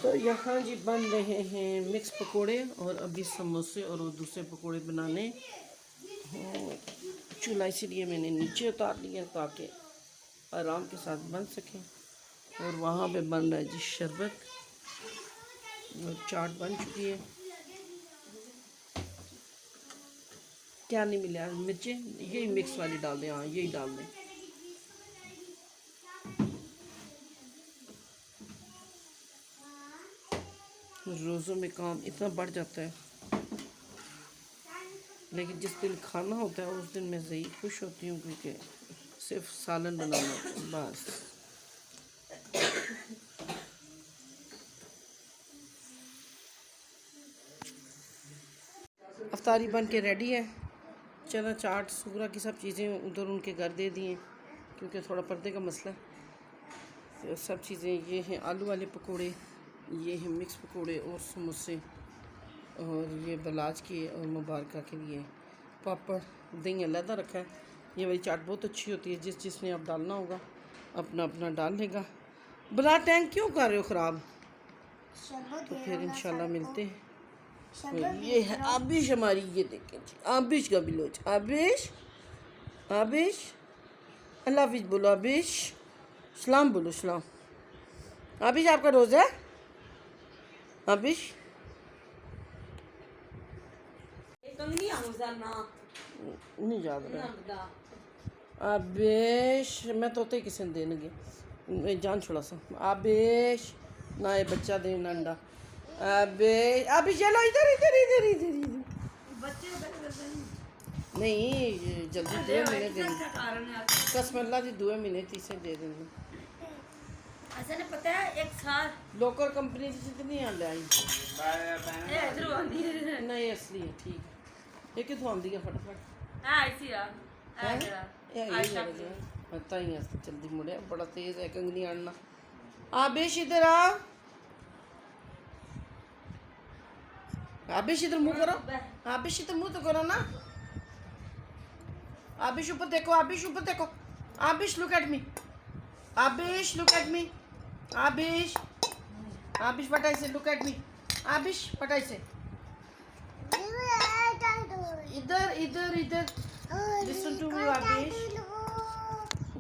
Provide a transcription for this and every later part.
तो यहाँ जी बन रहे हैं मिक्स पकोड़े और अभी समोसे और वो दूसरे पकोड़े बनाने। चूल्हा इसलिए मैंने नीचे उतार लिया ताकि आराम के साथ बन सके। और वहाँ पे बन रहा है जी शरबत और चाट बन चुकी है। क्या नहीं मिला मिर्चें, यही मिक्स वाली डाल दें। हाँ यही डाल दें। रोज़ों में काम इतना बढ़ जाता है, लेकिन जिस दिन खाना होता है उस दिन मैं सही खुश होती हूँ क्योंकि सिर्फ सालन बनाना बस। अफ्तारी बन के रेडी है। चना चाट सूरा की सब चीज़ें उधर उनके घर दे दिए क्योंकि थोड़ा पर्दे का मसला है। तो सब चीज़ें ये हैं आलू वाले पकोड़े, ये हैं मिक्स पकोड़े और समोसे, और ये बलाज के और मुबारका के लिए पापड़। दही अलहदा रखा है। ये वाली चाट बहुत अच्छी होती है। जिसने आप डालना होगा अपना अपना डाल लेगा। बला टैंक क्यों कर रहे हो ख़राब? तो फिर इंशाल्लाह मिलते हैं। तो ये है आबिश हमारी, ये देखें जी आबिश का बिलोच। आबिश आबिश अल्लाह हाफिज़ बोलो। आबिश सलाम बोलो। सलाम। आबिश आपका रोज़ा है? आबिश नहीं याद रहा। आबिश मैं तोते किसी ने देने लगे जान छोड़ा सा। आबिश ना ये बच्चा दे ना अंडा। आबिश आबिश चलो इधर इधर इधर इधर इधर। नहीं जल्दी 2 महीने दे कसम अल्लाह की 2 महीने तीसरे दे देंगे। ऐसा नहीं पता है एक साल लोकल कंपनी से जितनी आ लाई नहीं असली है। ठीक है ये कितों आंदी है फटाफट। हां ऐसी यार पता ही है जल्दी मुड़े बड़ा तेज है कंगनी आना। आबिश इधर आ। आबिश इधर मुंह करो। आबिश इधर मुंह तो करो ना। आबिश ऊपर देखो। आबिश ऊपर देखो। Abish look at me. Abish look at me. Abish Abish पटाई से लुक एट मी। आबिश पटाई से इधर इधर इधर listen to me. Abish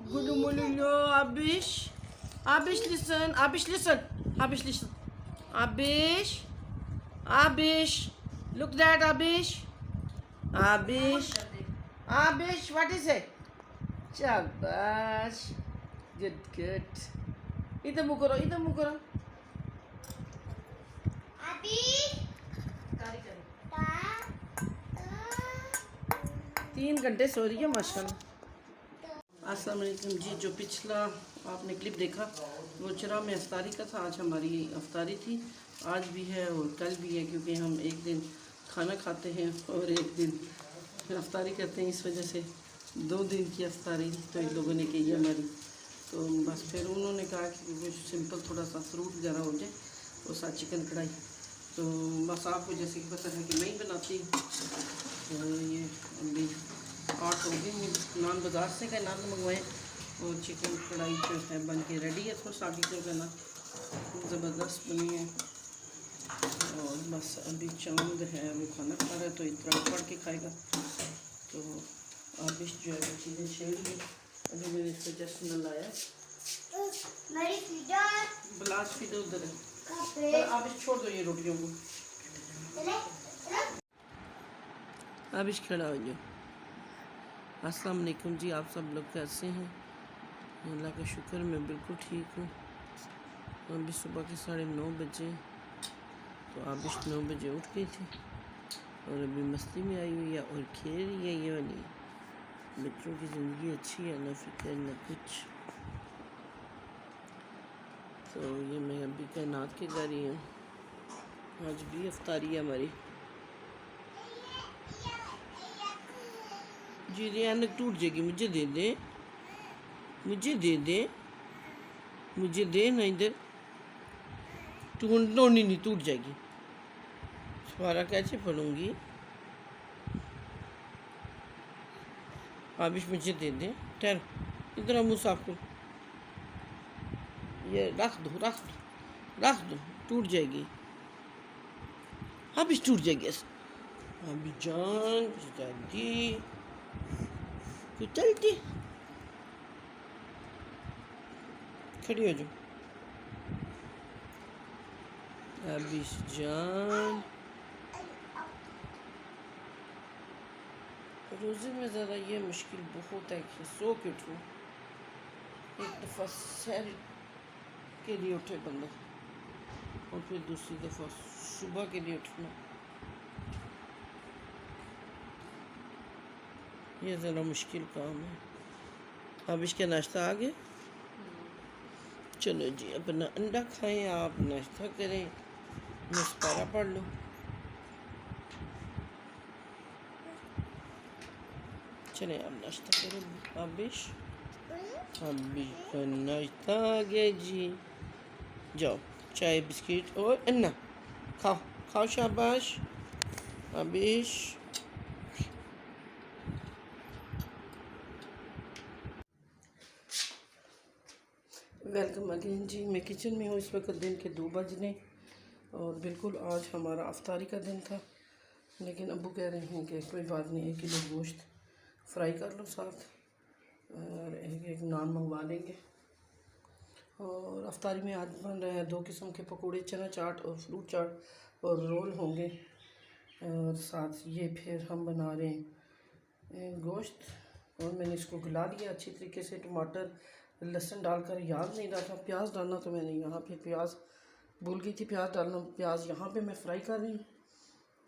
good morning Abish. Abish listen. Abish listen. Abish listen. Abish Abish look that. Abish Abish Abish what is it? शाबाश गुड गुड। इधर मुँह करो। इधर मुँह करो। 3 घंटे सो रही है माशाल्लाह। अस्सलाम वालेकुम जी। जो पिछला आपने क्लिप देखा वो चरा में अफ्तारी का था। आज हमारी अफ्तारी थी। आज भी है और कल भी है क्योंकि हम एक दिन खाना खाते हैं और एक दिन अफ्तारी करते हैं। इस वजह से 2 दिन की अफ्तारी तो इन लोगों ने की है हमारी। तो बस फिर उन्होंने कहा कि कुछ सिंपल थोड़ा सा फ्रूट वगैरह हो जाए और साथ चिकन कढ़ाई। तो बस आपको जैसे कि पता है कि मैं ही बनाती हूँ। तो ये अभी 8 हो गए। नान बाज़ार से का नान मंगवाए और चिकन कढ़ाई जो है बन के रेडी है। थोड़ा सा आगे जो ना ज़बरदस्त बनी है। और बस अभी चांद है वो खाना खा रहा है तो इतना पढ़ के खाएगा। तो आबिश जो है वो चीज़ें छेड़ ली। अभी मैंने इसको जस्ट न लाया। ब्लास्ट फीडर उधर है। आबिश छोड़ दो ये रोटियों को। आबिश खड़ा हो जाओ। अस्सलाम वालेकुम जी। आप सब लोग कैसे हैं? अल्लाह का शुक्र मैं बिल्कुल ठीक हूँ। अभी सुबह के 9:30 बजे। तो आबिश 9 बजे उठ गई थी और अभी मस्ती में आई हुई है और खेल रही है। ये वाली बच्चों की ज़िंदगी अच्छी है, ना फिक्र ना कुछ। तो ये मैं अभी कायनात के घर ही हूँ। आज भी अफ्तारी है हमारी। जी ये ऐनक टूट जाएगी। मुझे दे दे। मुझे दे दे। मुझे दे ना इधर। टूटनी नहीं टूट जाएगी। सवारा कैसे पढ़ूंगी? आबिश मुझे दे दे। ठहर इधर मुँह साफ कर। ये रख दो रख दो रख दो। टूट जाएगी, अब टूट जाएगी। अभी जान दादी तो चलती, खड़ी हो जाओ। अभी जान रोज़े में ज़रा ये मुश्किल बहुत है कि सो के उठूँ। एक दफ़ा सैर के लिए उठे बंदा और फिर दूसरी दफ़ा सुबह के लिए उठना, ये ज़रा मुश्किल काम है। अब इसका नाश्ता आ गया, चलो जी अपना अंडा खाएं, आप नाश्ता करें, मुस्कारा पढ़ लो। चले आप नाश्ता करें। अबिश अभी का नाश्ता आ गया जी, जाओ चाय बिस्किट और अन्ना खाओ, खाओ शाबाश अबिश। वेलकम अगेन जी, मैं किचन में हूँ। इस वक्त दिन के 2 बजने और बिल्कुल आज हमारा अफ्तारी का दिन था, लेकिन अब्बू कह रहे हैं कि कोई बात नहीं, 1 किलो गोश्त फ्राई कर लो साथ और एक नान मंगवा लेंगे। और अफ्तारी में आज बन रहे हैं 2 किस्म के पकोड़े, चना चाट और फ्रूट चाट और रोल होंगे। और साथ ये फिर हम बना रहे हैं गोश्त, और मैंने इसको गला दिया अच्छी तरीके से, टमाटर लहसुन डालकर। याद नहीं रहा था प्याज डालना, तो मैंने यहाँ पे प्याज भूल गई थी प्याज डालना। प्याज यहाँ पे मैं फ्राई कर रही हूँ।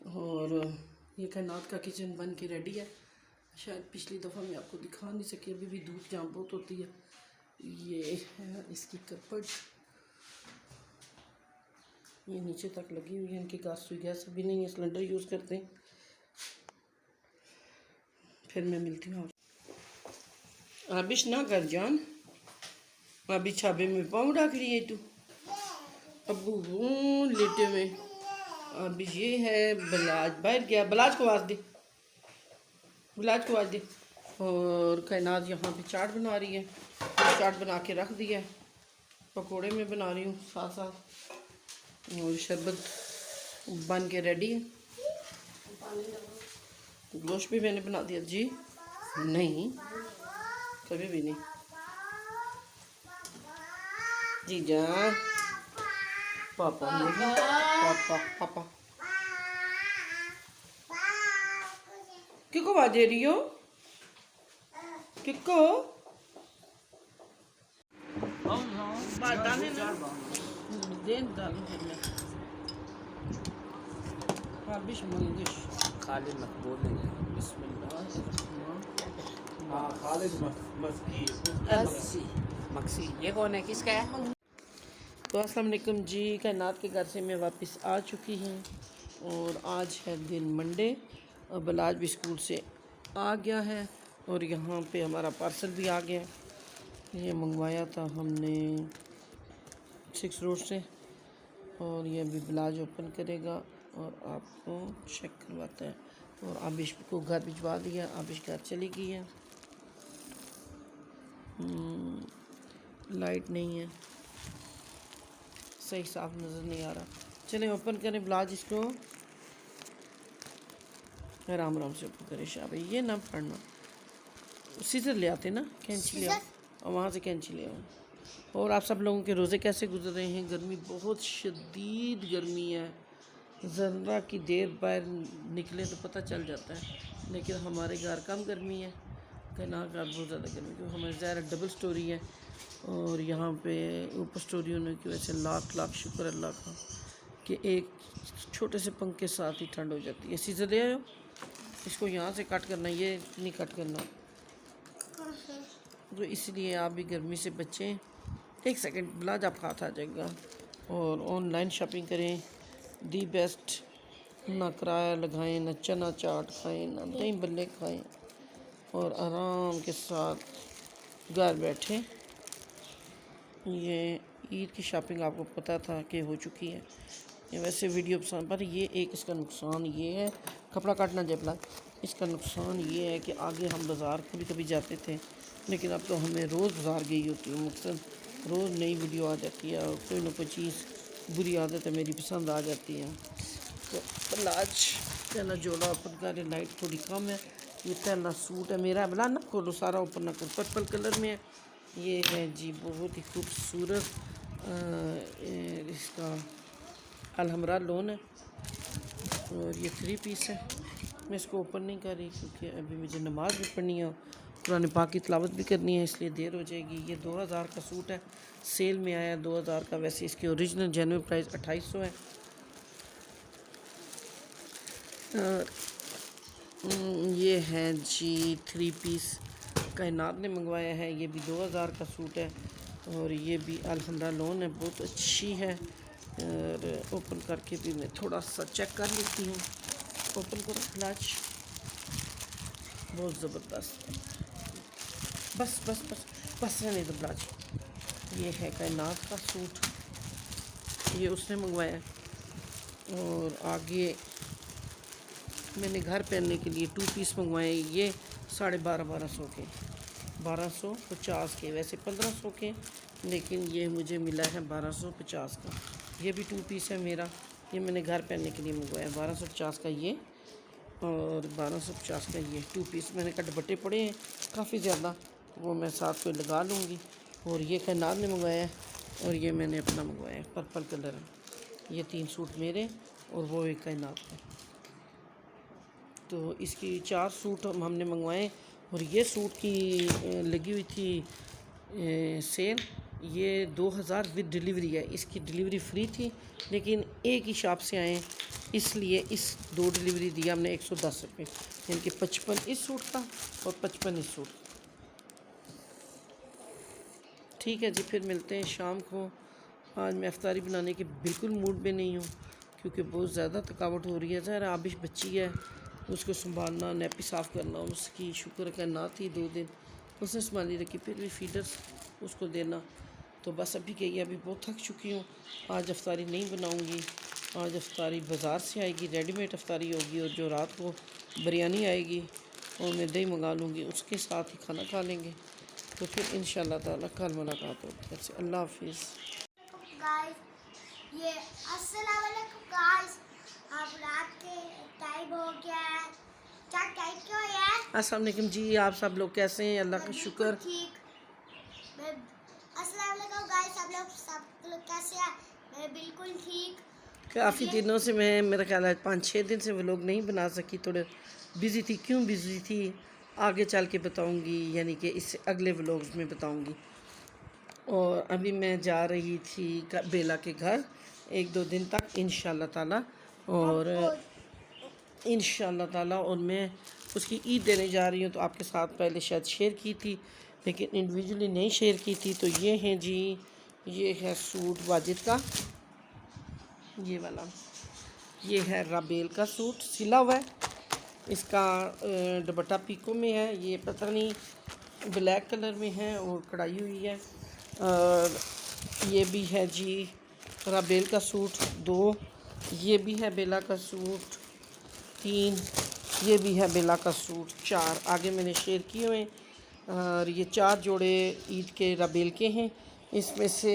और ये कायनात का किचन बन के रेडी है। शायद पिछली दफ़ा मैं आपको दिखा नहीं सकी, अभी भी धूप जहाँ बहुत होती है। ये है इसकी कपड़, ये नीचे तक लगी हुई है। इनके गैस हुई गैस अभी नहीं है, सिलेंडर यूज़ करते हैं। फिर मैं मिलती हूँ। आबिश ना कर जान, अभी छाबे में पाँव डाक रही है तू, अबू लेटे हुए। अभी ये है बलाज, बैठ गया, बलाज को आवाज़ दे, बलाज को आवाज़ दे। और कायनात यहाँ पे चाट बना रही है, चाट बना के रख दिया है, पकोड़े में बना रही हूँ साथ साथ। और शरबत बन के रेडी है। गोश्त भी मैंने बना दिया जी, नहीं कभी भी नहीं जी जान। पापा पापा पापा किसको आवाज दे रही हो, किसको खालिद मकबूल नहीं है। मक्सी ये कौन है, किसका है? तो अस्सलाम वालेकुम जी, कायनात के घर से मैं वापस आ चुकी हूँ और आज है दिन मंडे और बलाज भी स्कूल से आ गया है और यहाँ पे हमारा पार्सल भी आ गया। ये मंगवाया था हमने 6 रोड से और ये अभी बलाज ओपन करेगा और आपको चेक करवाता है। और आबिश को घर भिजवा दिया, आबिश घर चली गई है। लाइट नहीं है, सही साफ नज़र नहीं आ रहा। चलें ओपन करें ब्लाज, इसको आराम आराम से ओपन करें। शाबाश, ये ना पढ़ना, सीजर ले आते ना, कैंची ले आओ और वहाँ से कैंची ले आओ। और आप सब लोगों के रोज़े कैसे गुजर रहे हैं? गर्मी बहुत शदीद गर्मी है, ज़रा की देर बाहर निकले तो पता चल जाता है, लेकिन हमारे घर कम गर्मी है, कहना घर बहुत ज़्यादा गर्मी, क्योंकि हमारे ज़्यादा डबल स्टोरी है और यहाँ पे ऊपर स्टोरी होने की वजह से लाख लाख शुक्र अल्लाह का कि एक छोटे से पंख के साथ ही ठंड हो जाती है। सीजर ले आयो, इसको यहाँ से कट करना, ये नहीं कट करना, तो इसलिए आप भी गर्मी से बचें। 1 सेकंड ब्लाज आपका हाथ आ जाएगा। और ऑनलाइन शॉपिंग करें, दी बेस्ट, ना किराया लगाएं, ना चना चाट खाएं, ना दही बल्ले खाएं और आराम के साथ घर बैठे। ये ईद की शॉपिंग आपको पता था कि हो चुकी है। ये वैसे वीडियो पसंद, पर ये एक इसका नुकसान ये है, कपड़ा काटना जबला, इसका नुकसान ये है कि आगे हम बाज़ार कभी कभी जाते थे, लेकिन अब तो हमें रोज़ बाज़ार गई होती है, मकसद रोज़ नई वीडियो आ जाती है और कोई ना कोई चीज़ बुरी आदत है मेरी, पसंद आ जाती है। तो ब्लाउज पहला जोड़ा ओपन कर, लाइट थोड़ी कम है। ये पहला सूट है मेरा, बला ना खोलो सारा ओपन ना करो, पर्पल कलर में है। ये है जी बहुत ही खूबसूरत इसका अलहमरा लोन है और ये 3 पीस है। मैं इसको ओपन नहीं कर रही क्योंकि अभी मुझे नमाज़ भी पढ़नी है, कुरान पाक की तिलावत भी करनी है, इसलिए देर हो जाएगी। ये 2000 का सूट है, सेल में आया 2000 का। वैसे इसकी ओरिजिनल जेन्युइन प्राइस 2800 है। ये है जी 3 पीस कायनात ने मंगवाया है, ये भी 2000 का सूट है और ये भी अल्हम्दुलिल्लाह लोन है, बहुत अच्छी है। और ओपन करके भी मैं थोड़ा सा चेक कर लेती हूँ। ओपन करो ब्लाउज, बहुत ज़बरदस्त। बस बस बस बस रहने दो ब्लाउज। ये है कायनात का सूट, ये उसने मंगवाया है। और आगे मैंने घर पहनने के लिए 2 पीस मंगवाए, ये 1250 के, 1250 के, वैसे 1500 के, लेकिन ये मुझे मिला है 1250 का। ये भी 2 पीस है मेरा, ये मैंने घर पहनने के लिए मंगवाया। 1250 का ये और 1250 का ये 2 पीस। मैंने कहा दुपट्टे पड़े हैं काफ़ी ज़्यादा, वो मैं साथ पे लगा लूँगी। और ये कायनात ने मंगवाया है और ये मैंने अपना मंगवाया है, पर्पल कलर है। ये 3 सूट मेरे और वो एक कायनात है। तो इसकी 4 सूट हमने मंगवाए और ये सूट की लगी हुई थी सेल। ये 2000 विद डिलीवरी है, इसकी डिलीवरी फ्री थी, लेकिन एक ही शॉप से आए इसलिए इस 2 डिलीवरी दिया हमने 110 रुपये, यानी कि 55 इस सूट का और 55 इस सूट का। ठीक है जी, फिर मिलते हैं शाम को। आज मैं इफ्तारी बनाने के बिल्कुल मूड में नहीं हूँ क्योंकि बहुत ज़्यादा थकावट हो रही है। ज़रा आबिश बच्ची है, उसको संभालना, नैपी साफ़ करना, उसकी शुक्र का ना थी 2 दिन उसने संभाली रखी, फिर भी फीडर्स उसको देना। तो बस अभी गई, अभी बहुत थक चुकी हूँ। आज इफ्तारी नहीं बनाऊँगी, आज इफ्तारी बाज़ार से आएगी, रेडीमेड इफ्तारी होगी। और जो रात को बिरयानी आएगी और मैं दही मंगा लूँगी, उसके साथ ही खाना खा लेंगे। तो फिर इंशाल्लाह ताला कल मुलाकात होती है। अल्लाह हाफिज़। गाइस, ये अस्सलाम वालेकुम गाइस, अब रात के टाइम हो गया है। क्या टाइम क्यों है? अस्सलाम वालेकुम जी, आप सब लोग कैसे हैं? अल्लाह का शुक्र। ठीक। मैं अस्सलाम वालेकुम गाइस, सब लोग कैसे हैं? मैं बिल्कुल ठीक। काफ़ी दिनों से मैं, मेरा ख्याल है 5-6 दिन से व्लॉग नहीं बना सकी, थोड़े बिज़ी थी। क्यों बिज़ी थी आगे चल के बताऊंगी, यानी कि इससे अगले व्लॉग्स में बताऊंगी। और अभी मैं जा रही थी बेला के घर 1-2 दिन तक इंशाल्लाह ताला, और इंशाल्लाह ताला, और मैं उसकी ईद देने जा रही हूँ। तो आपके साथ पहले शायद शेयर की थी, लेकिन इंडिविजुअली नहीं शेयर की थी। तो ये हैं जी, ये है सूट वाजिद का, ये वाला, ये है राबेल का सूट सिला हुआ है। इसका दुपट्टा पीको में है, ये पता नहीं ब्लैक कलर में है और कढ़ाई हुई है। और ये भी है जी राबेल का सूट 2, ये भी है बेला का सूट 3, ये भी है बेला का सूट 4। आगे मैंने शेयर किए हुए। और ये 4 जोड़े ईद के राबेल के हैं। इसमें से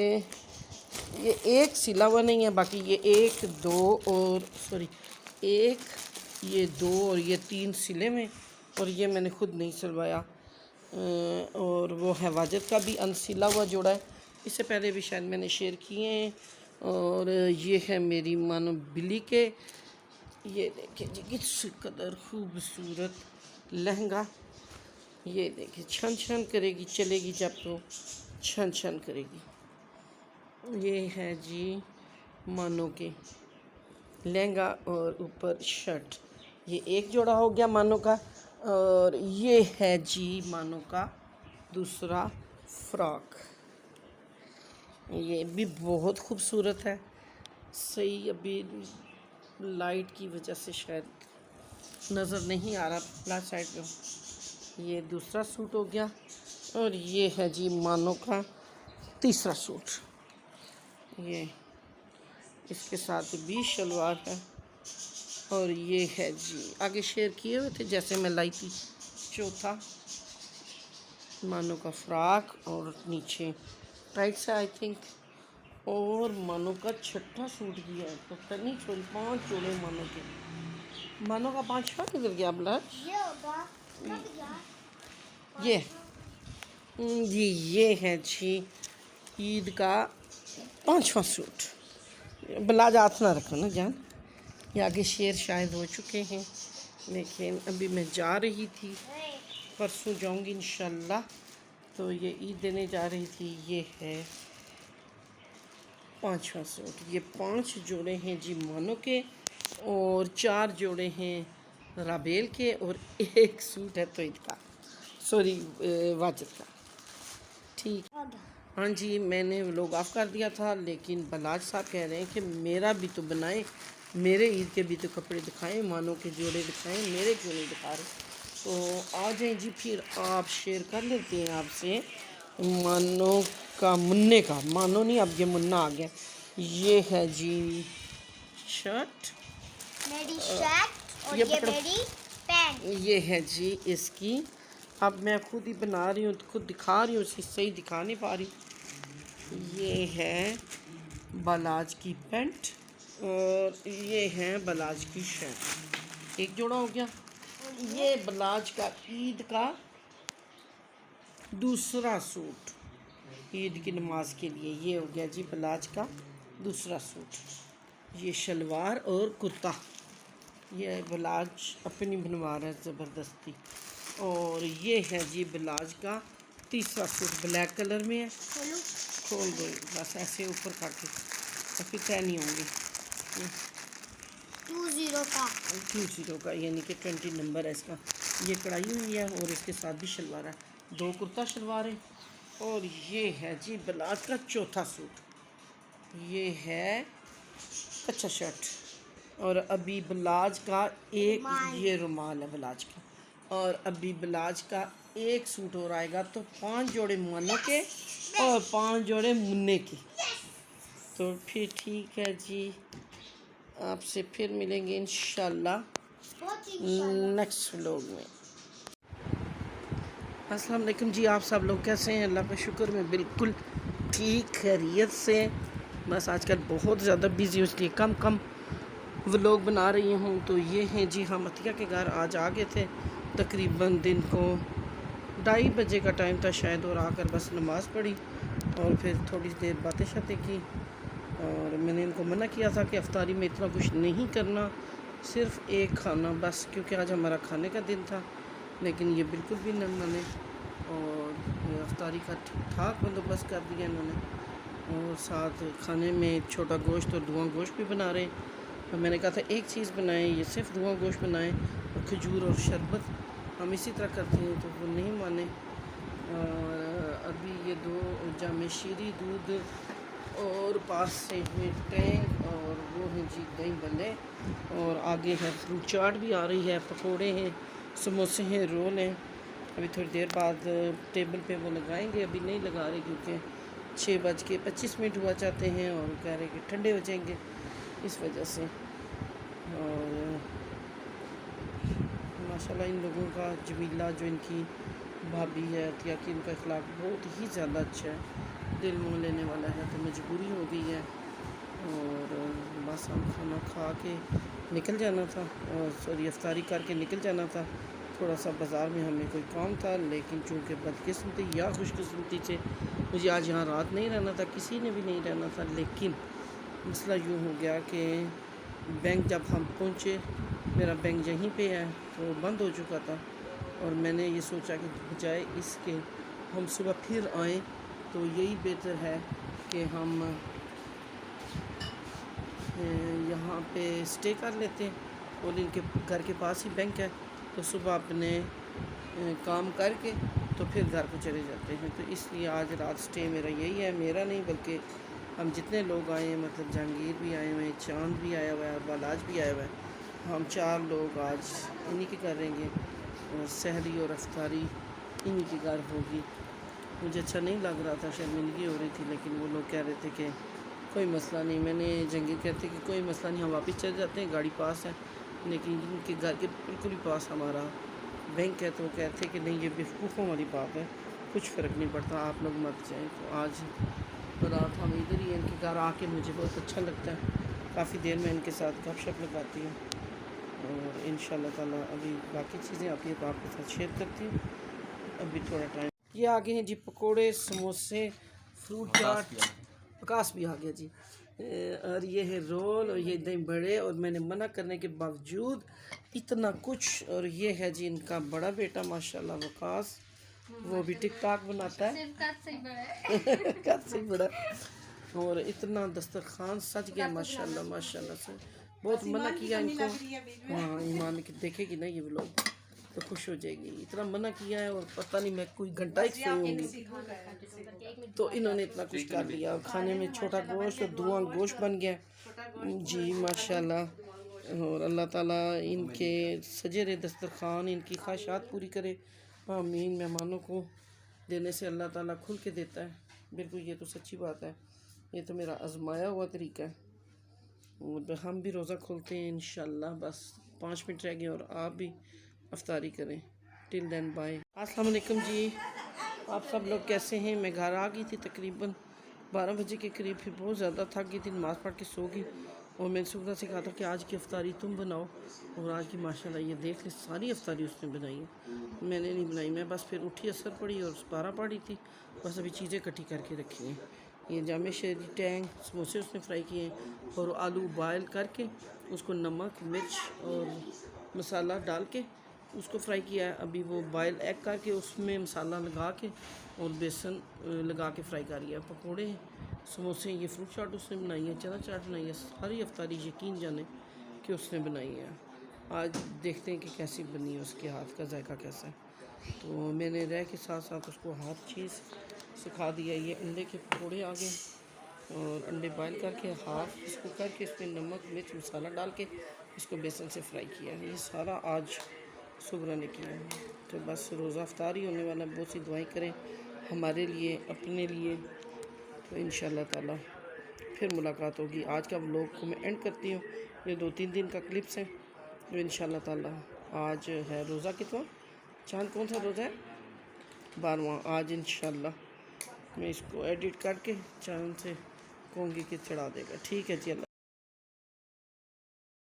ये एक सिला हुआ नहीं है, बाकी ये 1, 2 और सॉरी 1, ये 2 और ये 3 सिले में, और ये मैंने खुद नहीं सिलवाया। और वो है वाजिद का भी अनसिला हुआ जोड़ा है, इससे पहले भी शायद मैंने शेयर किए हैं। और ये है मेरी मानो बिल्ली के, ये देखिए जी किस कदर खूबसूरत लहंगा। ये देखिए छन छन करेगी, चलेगी जब तो छन छन करेगी। ये है जी मानो के लहंगा और ऊपर शर्ट, ये एक जोड़ा हो गया मानो का। और ये है जी मानो का दूसरा फ्रॉक, ये भी बहुत खूबसूरत है। सही अभी लाइट की वजह से शायद नज़र नहीं आ रहा फ्लैश साइड में। ये दूसरा सूट हो गया। और ये है जी मानो का तीसरा सूट, ये इसके साथ भी शलवार है। और ये है जी आगे शेयर किए हुए थे जैसे मैं लाई थी, चौथा मानो का फ्रॉक और नीचे टाइट सा आई थिंक। और मानो का छठा सूट दिया है। तो तनी छोरी 5 जोड़े मानो के। मानो का 5वां किधर गया ब्लाउज? ये होगा कब गया? ये जी ये है जी ईद का 5वां सूट। ब्लाउज हाथ ना रखो ना जान। ये आगे शेर शायद हो चुके हैं, लेकिन अभी मैं जा रही थी, परसों जाऊंगी इंशाल्लाह। तो ये ईद देने जा रही थी। ये है 5वां सूट। ये 5 जोड़े हैं जी मानो के और 4 जोड़े हैं राबेल के और 1 सूट है तोइद का, सॉरी वाजिद का। ठीक, हाँ जी मैंने व्लॉग ऑफ कर दिया था, लेकिन बलाज साहब कह रहे हैं कि मेरा भी तो बनाए, मेरे ईद के भी तो कपड़े दिखाएं, मानो के जोड़े दिखाएं, मेरे क्यों नहीं दिखा रहे। तो आ जाएं जी, फिर आप शेयर कर लेते हैं आपसे मानो का मुन्ने का। मानो नहीं, अब ये मुन्ना आ गया। ये है जी शर्ट, मेरी शर्ट और ये ये पकड़ो। मेरी पैंट। ये है जी इसकी। अब मैं खुद ही बना रही हूँ, खुद दिखा रही हूँ, सही दिखा नहीं पा रही। ये है बलाज की पैंट और ये है बलाज की शर्ट। एक जोड़ा हो गया। ये बलाज का ईद का दूसरा सूट, ईद की नमाज के लिए। ये हो गया जी बलाज का दूसरा सूट। ये शलवार और कुर्ता, ये बलाज अपनी बनवा रहा है ज़बरदस्ती। और ये है जी बलाज का तीसरा सूट, ब्लैक कलर में है। खोल दो बस ऐसे ऊपर करके, तो फिर तय नहीं होंगे। 20 का यानी कि 20 नंबर है इसका। ये कढ़ाई हुई है और इसके साथ भी शलवार है, 2 कुर्ता शलवार है। और ये है जी बलाज का चौथा सूट। ये है अच्छा शर्ट। और अभी बलाज का एक ये रुमाल है बलाज का। और अभी बलाज का 1 सूट और आएगा, तो 5 जोड़े मानो के और 5 जोड़े मुन्ने के। तो फिर ठीक है जी, आपसे फिर मिलेंगे इंशाल्लाह नेक्स्ट व्लॉग में। अस्सलाम वालेकुम जी, आप सब लोग कैसे हैं? अल्लाह का शुक्र मैं बिल्कुल ठीक खैरियत से। बस आजकल बहुत ज़्यादा बिज़ी हूँ, इसलिए कम व्लॉग बना रही हूँ। तो ये हैं जी, हम अतिया के घर आज आ गए थे, तकरीबन दिन को 2:30 बजे का टाइम था शायद। और आकर बस नमाज़ पढ़ी और फिर थोड़ी देर बातें शातें की। और मैंने इनको मना किया था कि अफ्तारी में इतना कुछ नहीं करना, सिर्फ़ एक खाना बस, क्योंकि आज हमारा खाने का दिन था। लेकिन ये बिल्कुल भी न माने और ये अफ्तारी का ठीक ठाक बंदोबस्त कर दिया इन्होंने। और साथ खाने में छोटा गोश्त और धुआं गोश्त भी बना रहे हैं। तो मैंने कहा था एक चीज़ बनाएं, ये सिर्फ धुआं गोश्त बनाएं और खजूर और शरबत। हम इसी तरह करते हैं, तो वो नहीं माने। और अभी ये 2 जामे शीरी दूध और पास से हुए टैंक और वो हैं जी दही बल्ले। और आगे है फ्रूट चाट भी आ रही है, पकोड़े हैं, समोसे हैं, रोल हैं। अभी थोड़ी देर बाद टेबल पे वो लगाएंगे, अभी नहीं लगा रहे क्योंकि 6:25 हुआ चाहते हैं और कह रहे कि ठंडे हो जाएंगे, इस वजह से। और माशाल्लाह इन लोगों का जमीला जो इनकी भाभी है अतिया की, उनका अखलाक बहुत ही ज़्यादा अच्छा है, दिल मोह लेने वाला है। तो मजबूरी हो गई है और बस हम खाना खा के निकल जाना था, और सॉरी अफ्तारी करके निकल जाना था। थोड़ा सा बाज़ार में हमें कोई काम था, लेकिन चूँकि बदकिस्मती या खुशकिस्मती से मुझे आज यहाँ रात नहीं रहना था, किसी ने भी नहीं रहना था। लेकिन मसला यूँ हो गया कि बैंक जब हम पहुँचे, मेरा बैंक यहीं पे है, तो बंद हो चुका था। और मैंने ये सोचा कि बजाय इसके हम सुबह फिर आएँ, तो यही बेहतर है कि हम यहाँ पे स्टे कर लेते हैं। और इनके घर के पास ही बैंक है, तो सुबह अपने काम करके तो फिर घर को चले जाते हैं। तो इसलिए आज रात स्टे मेरा यही है, मेरा नहीं बल्कि हम जितने लोग आए हैं, मतलब जहांगीर भी आए हुए हैं, चांद भी आया हुआ है और बालाज भी आया हुआ है। हम 4 लोग आज इन्हीं के करेंगे और सहरी और अफ्तारी इन्हीं के घर होगी। मुझे अच्छा नहीं लग रहा था, शर्मिंदगी हो रही थी, लेकिन वो लोग कह रहे थे कि कोई मसला नहीं। मैंने जहांगीर कहते कि कोई मसला नहीं, हम वापस चले जाते हैं, गाड़ी पास है। लेकिन इनके घर के बिल्कुल ही पास हमारा बैंक है, तो वो कहते कि नहीं ये बेवकूफ़ों वाली बात है, कुछ फ़र्क नहीं पड़ता, आप लोग मत जाएँ। तो आज रात हम इधर ही इनके घर आके मुझे बहुत अच्छा लगता है। काफ़ी देर में इनके साथ गपशप लगाती हूँ और इंशाल्लाह ताला अभी बाकी चीज़ें आती हैं तो आपके साथ शेयर करती हूँ। अभी थोड़ा टाइम ये आगे हैं जी, पकोड़े, समोसे, फ्रूट चाट, प्रकाश भी आ गया जी। और ये है रोल और ये दही बड़े, और मैंने मना करने के बावजूद इतना कुछ। और ये है जी इनका बड़ा बेटा माशाल्लाह वकास, वो भी टिकटॉक बनाता है कद से बड़ा। और इतना दस्तरखान सज गया माशाल्लाह माशाल्लाह से। बहुत मना किया इनको, हाँ ईमान की देखेगी ना ये लोग तो खुश हो जाएगी। इतना मना किया है और पता नहीं मैं कोई घंटा ही सोई होंगी तो इन्होंने इतना कुछ कर दिया। और खाने में छोटा गोश्त और धुआं गोश्त बन गया जी माशाल्लाह। और अल्लाह ताला इनके सजे रहे दस्तरखान, इनकी ख्वाहिशात पूरी करे, आमीन। मेहमानों को देने से अल्लाह ताला खुल के देता है, बिल्कुल ये तो सच्ची बात है। ये तो मेरा आजमाया हुआ तरीका है। और हम भी रोज़ा खोलते हैं इंशाल्लाह। बस 5 मिनट रह गए और आप भी अफ्तारी करें। Till then bye. अस्सलाम वालेकुम जी, आप सब लोग कैसे हैं? मैं घर आ गई थी तकरीबन 12 बजे के करीब। फिर बहुत ज़्यादा थक गई थी, नमाज़ पढ़ के सो गई। और मैंने सुबह से कहा था कि आज की अफ्तारी तुम बनाओ, और आज की माशाल्लाह ये देख ले सारी अफ्तारी उसने बनाई है, मैंने नहीं बनाई। मैं बस फिर उठी, असर पड़ी और 12 पड़ी थी। बस अभी चीज़ें इकट्ठी करके रखी हैं। ये जामे शहरी टैंग समोसे उसने फ्राई किए हैं, और आलू बॉयल करके उसको नमक मिर्च और मसाला डाल के उसको फ्राई किया है। अभी वो बॉयल एग करके उसमें मसाला लगा के और बेसन लगा के फ्राई कर लिया। पकोड़े, समोसे, ये फ्रूट चाट उसने बनाई है, चना चाट बनाई है। सारी अफ्तारी यकीन जाने कि उसने बनाई है। आज देखते हैं कि कैसी बनी है, उसके हाथ का जायका कैसा है। तो मैंने रह के साथ साथ उसको हर चीज़ सिखा दिया। ये अंडे के पकोड़े आ गए, और अंडे बॉयल करके हाफ इसको करके इसमें नमक मिर्च मसाला डाल के इसको बेसन से फ्राई किया है। ये सारा आज सुबह ने किया है। तो बस रोज़ा अफ्तारी होने वाला, बहुत सी दुआएं करें हमारे लिए, अपने लिए। तो इंशाल्लाह ताला फिर मुलाकात होगी। आज का व्लॉग को मैं एंड करती हूँ। ये 2-3 दिन का क्लिप्स हैं। तो इंशाल्लाह ताला आज है रोज़ा कितना, चांद कौन सा रोज़ा है, 12वां। आज इंशाल्लाह मैं इसको एडिट करके चांद से कहूँगी कि चढ़ा देगा। ठीक है जी, अल्लाह।